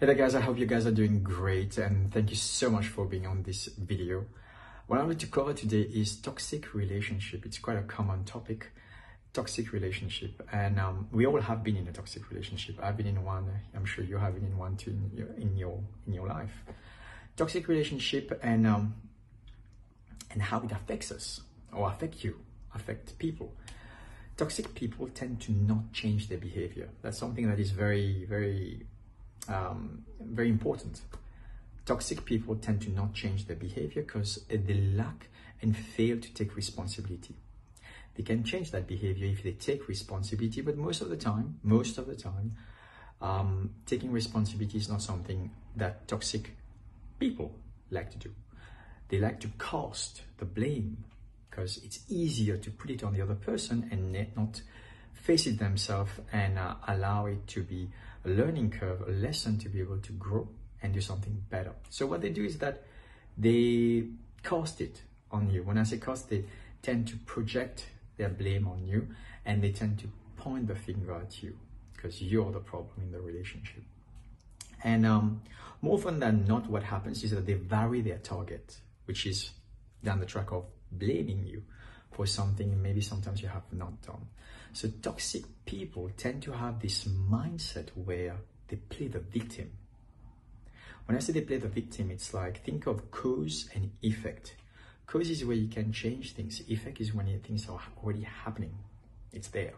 Hey there guys, I hope you guys are doing great and thank you so much for being on this video. What I want to cover today is toxic relationship. It's quite a common topic, toxic relationship, and we all have been in a toxic relationship. I've been in one, I'm sure you have been in one too in your life. Toxic relationship and how it affects us or affect people. Toxic people tend to not change their behavior. That's something that is very important. Toxic people tend to not change their behavior because they lack and fail to take responsibility. They can change that behavior if they take responsibility, but most of the time, taking responsibility is not something that toxic people like to do. They like to cast the blame because it's easier to put it on the other person and not face it themselves and allow it to be a learning curve, a lesson to be able to grow and do something better. So what they do is that they cast it on you. When I say cast, they tend to project their blame on you and they tend to point the finger at you because you're the problem in the relationship. And more often than not, what happens is that they vary their target, which is down the track of blaming you for something maybe sometimes you have not done. So toxic people tend to have this mindset where they play the victim. When I say they play the victim, it's like, think of cause and effect. Cause is where you can change things. Effect is when things are already happening. It's there.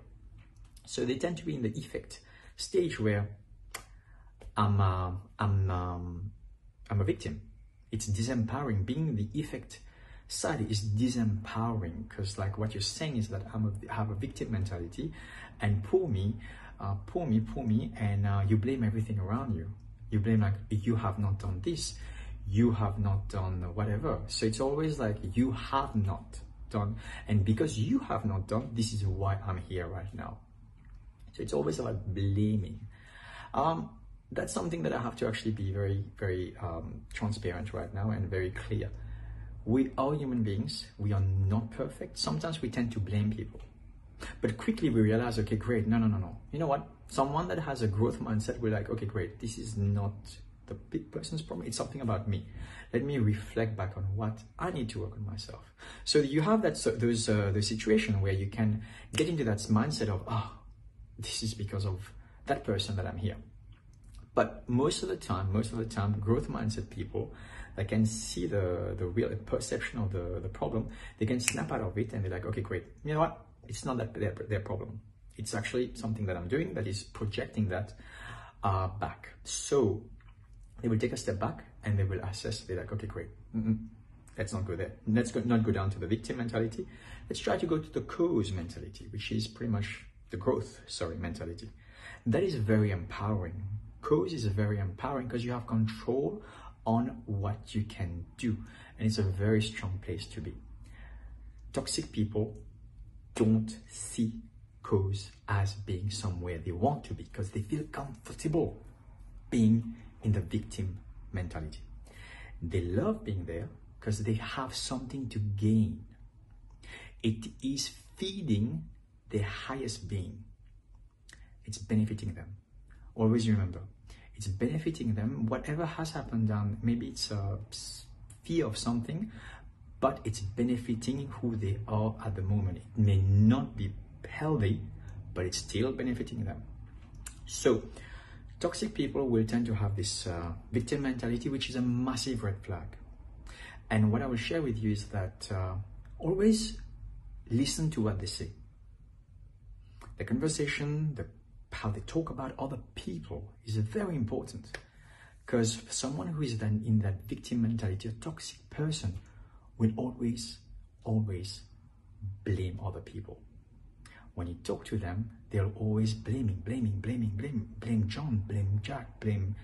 So they tend to be in the effect stage where I'm a victim. It's disempowering. Being the effect side is disempowering because like what you're saying is that I have a victim mentality and poor me, and you blame everything around you. You blame like, you have not done this, you have not done whatever. So it's always like, you have not done, and because you have not done, this is why I'm here right now. So it's always about blaming. That's something that I have to actually be very transparent right now and very clear. We are human beings. We are not perfect. Sometimes we tend to blame people, but quickly we realize, okay, great. No. You know what? Someone that has a growth mindset, we're like, okay, great. This is not the big person's problem. It's something about me. Let me reflect back on what I need to work on myself. So you have that, the situation where you can get into that mindset of, oh, this is because of that person that I'm here. But most of the time, growth mindset people that can see the real perception of the problem, they can snap out of it and they're like, okay, great. You know what? It's not that their problem. It's actually something that I'm doing that is projecting that back. So they will take a step back and they will assess. They're like, okay, great. Let's not go there. Let's not go down to the victim mentality. Let's try to go to the cause mentality, which is pretty much the growth, mentality. That is very empowering. Cause is very empowering because you have control on what you can do, and it's a very strong place to be. Toxic people don't see cause as being somewhere they want to be because they feel comfortable being in the victim mentality. They love being there because they have something to gain. It is feeding their highest being. It's benefiting them. Always remember, it's benefiting them. Whatever has happened down, maybe it's a fear of something, but it's benefiting who they are at the moment. It may not be healthy, but it's still benefiting them. So toxic people will tend to have this victim mentality, which is a massive red flag. And what I will share with you is that always listen to what they say. The conversation, how they talk about other people is very important, because someone who is then in that victim mentality, a toxic person, will always blame other people. When you talk to them, they'll always blame John, blame Jack, blame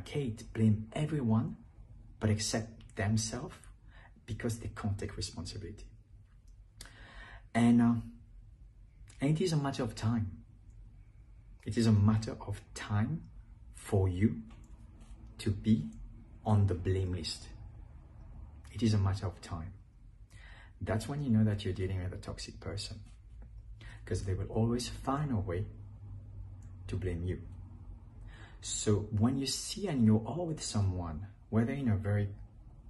Kate, blame everyone, but except themselves, because they can't take responsibility. And it is a matter of time. It is a matter of time for you to be on the blame list. It is a matter of time. That's when you know that you're dealing with a toxic person, because they will always find a way to blame you. So when you see and you are with someone, whether in a very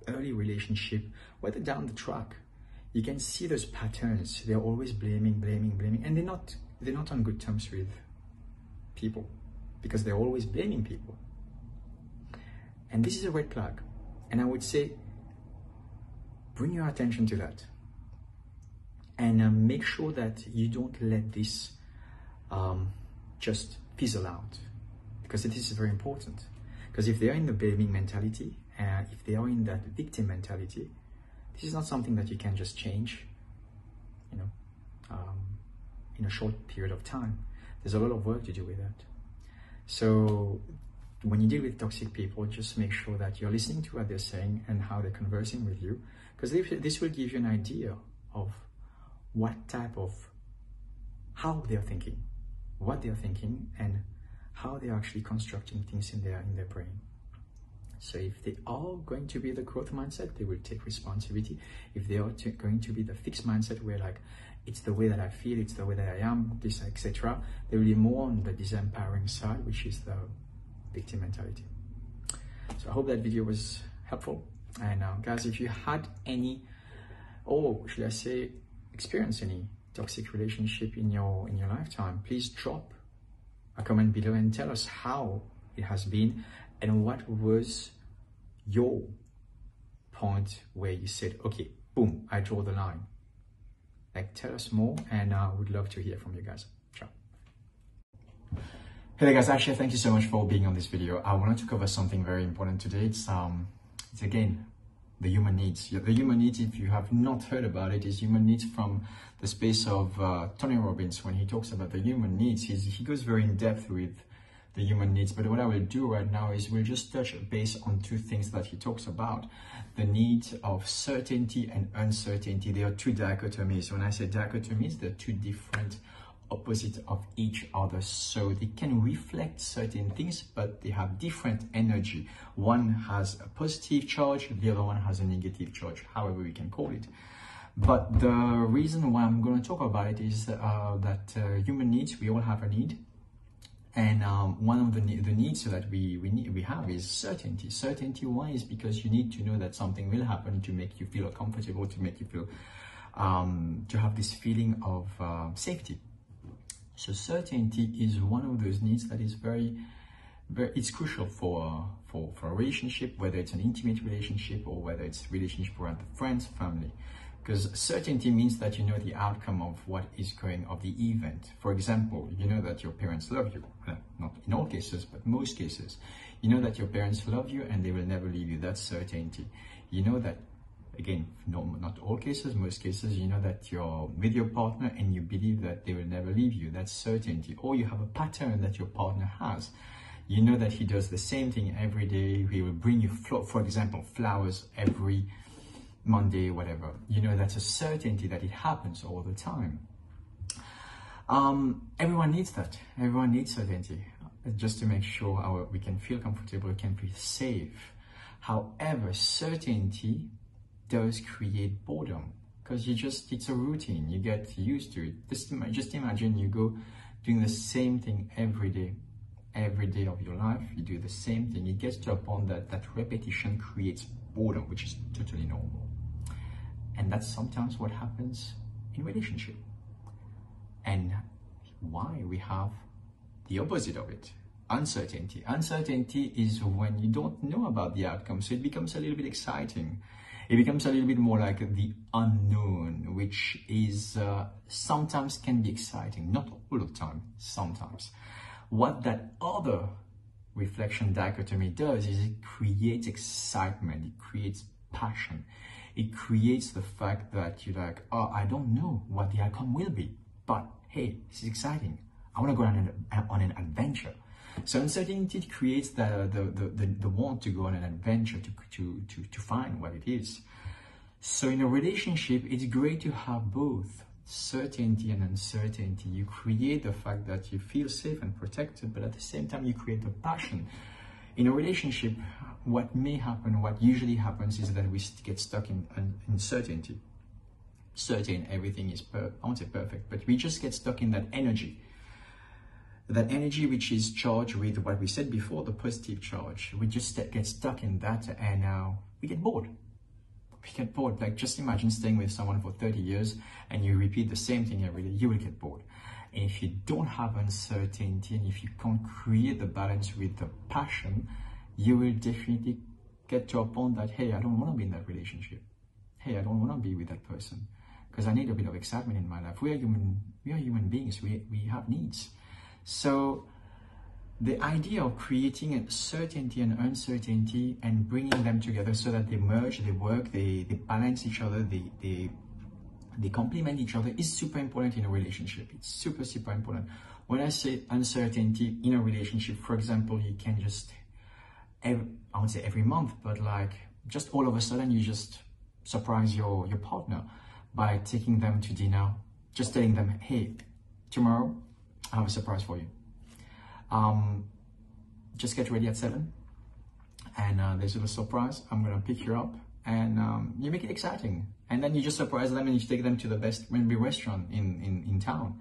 early relationship, whether down the track, you can see those patterns. They're always blaming, and they're not on good terms with people because they're always blaming people. And this is a red flag. And I would say, bring your attention to that. And make sure that you don't let this just fizzle out. Because this is very important. Because if they are in the blaming mentality, and if they are in that victim mentality, this is not something that you can just change, in a short period of time. There's a lot of work to do with that. So when you deal with toxic people, just make sure that you're listening to what they're saying and how they're conversing with you, because this will give you an idea of how they're thinking, what they're thinking, and how they're actually constructing things in their brain. So if they are going to be the growth mindset, they will take responsibility. If they are going to be the fixed mindset, where like, it's the way that I feel, it's the way that I am, this, etc., they will be more on the disempowering side, which is the victim mentality. So I hope that video was helpful. And guys, if you had any, or should I say, experience any toxic relationship in your lifetime, please drop a comment below and tell us how it has been and what was your point where you said, okay, boom, I draw the line. Like, tell us more, and I would love to hear from you guys. Ciao. Hey there guys, Ash here. Thank you so much for being on this video. I wanted to cover something very important today. It's again, the human needs. The human needs, if you have not heard about it, is human needs from the space of Tony Robbins. When he talks about the human needs, he goes very in depth with the human needs. But what I will do right now is we'll just touch base on two things that he talks about. The needs of certainty and uncertainty. There are two dichotomies. When I say dichotomies, they're two different opposites of each other. So they can reflect certain things, but they have different energy. One has a positive charge, the other one has a negative charge, however we can call it. But the reason why I'm going to talk about it is that human needs, we all have a need. And one of the needs that we have is certainty. Certainty, why? Is because you need to know that something will happen to make you feel comfortable, to make you feel, to have this feeling of safety. So certainty is one of those needs that is very, it's crucial for a relationship, whether it's an intimate relationship or whether it's a relationship around friends, family. Because certainty means that you know the outcome of what is going of the event. For example, you know that your parents love you. Not in all cases, but most cases. You know that your parents love you and they will never leave you. That's certainty. You know that, again, no, not all cases, most cases, you know that you're with your partner and you believe that they will never leave you. That's certainty. Or you have a pattern that your partner has. You know that he does the same thing every day. He will bring you, for example, flowers every Monday, whatever. You know, that's a certainty that it happens all the time. Everyone needs that. Everyone needs certainty, just to make sure we can feel comfortable, we can feel safe. However, certainty does create boredom, because it's a routine. You get used to it. Just imagine you go doing the same thing every day of your life. You do the same thing. It gets to a point that repetition creates boredom, which is totally normal. And that's sometimes what happens in relationship. And why we have the opposite of it, uncertainty. Uncertainty is when you don't know about the outcome, so it becomes a little bit exciting. It becomes a little bit more like the unknown, which is sometimes can be exciting, not all the time, sometimes. What that other reflection dichotomy does is it creates excitement, it creates passion, it creates the fact that you're like, oh, I don't know what the outcome will be, but hey, this is exciting. I want to go on an adventure. So uncertainty creates the want to go on an adventure to find what it is. So in a relationship, it's great to have both certainty and uncertainty. You create the fact that you feel safe and protected, but at the same time, you create the passion. In a relationship, what may happen, what usually happens, is that we get stuck in uncertainty. Certain everything is I won't say perfect, but we just get stuck in that energy. that energy which is charged with what we said before, the positive charge, we just get stuck in that, and we get bored. We get bored. Like, just imagine staying with someone for 30 years and you repeat the same thing every day. You will get bored. And if you don't have uncertainty, and if you can't create the balance with the passion, you will definitely get to a point that, hey, I don't want to be in that relationship. Hey, I don't want to be with that person because I need a bit of excitement in my life. We are human beings. We have needs. So the idea of creating certainty and uncertainty and bringing them together so that they merge, they work, they balance each other, they complement each other is super important in a relationship. It's super, super important. When I say uncertainty in a relationship, for example, you can just, I would say every month, but like just all of a sudden you just surprise your partner by taking them to dinner, just telling them, hey, tomorrow I have a surprise for you. Just get ready at 7 and there's a little surprise. I'm gonna pick you up, and you make it exciting, and then you just surprise them and you take them to the best maybe restaurant in town,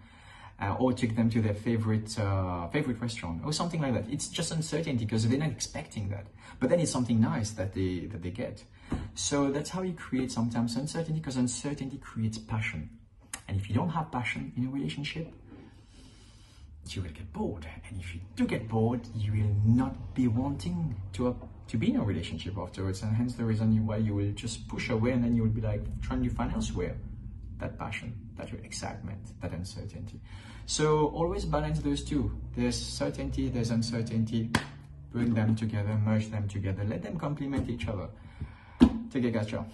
or take them to their favorite restaurant or something like that. It's just uncertainty because they're not expecting that, but then it's something nice that they get. So that's how you create sometimes uncertainty, because uncertainty creates passion, and if you don't have passion in a relationship, you will get bored, and if you do get bored, you will not be wanting to be in a relationship afterwards, and hence the reason why you will just push away, and then you will be like trying to find elsewhere that passion, that excitement, that uncertainty. So always balance those two. There's certainty, there's uncertainty. Bring them together, merge them together, let them complement each other. Take care, guys. Ciao.